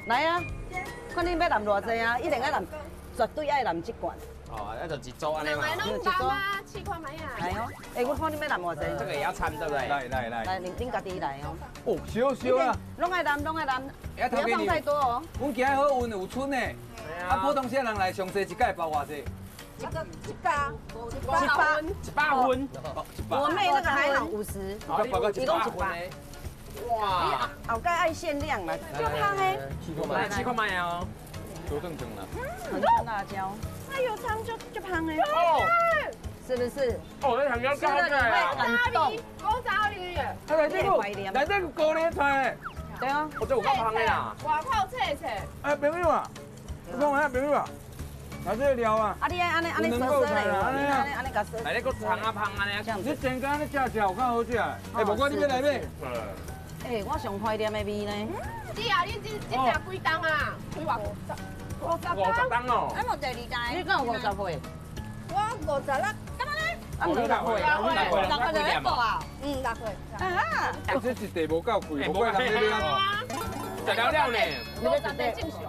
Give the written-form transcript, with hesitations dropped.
来啊，看你要淋偌济啊，一定要淋，绝对爱淋一罐。哦，那就一组安尼嘛。弄包啊，试看买啊。来哦，我看你要淋偌济。这个也要掺对不对？来，来，恁家己来哦。哦，小啊，拢爱淋，拢爱淋，不要放太多哦。阮今日好运有春呢，啊，普通些人来上济一届包偌济100，我妹那个还有50，一共100。哇，后盖爱限量啦，就香诶，来7块卖哦。多正正啦。很多辣椒，它有汤就香诶。哦，是不是？哦，那香蕉吃了你会很动。古早味耶，啊，来这个高丽菜，对啊，我这有够香的啦。外口切。哎，朋友啊，我讲下朋友啊，来这个料啊，啊你爱安尼踅嘞，安尼甲踅。来那个香啊香安尼。这样子。你真干你吃有较好食。哎，无怪你要来买。哎，我上怀念的味呢。弟啊，你这食几档啊？几偌50档哦。啊，无第二代。你敢有50岁？我50啦。干嘛呢？啊，6岁。6岁就在播啊。6岁。啊。这一地无够贵，无怪人咧买。再聊聊呢。我长得正常。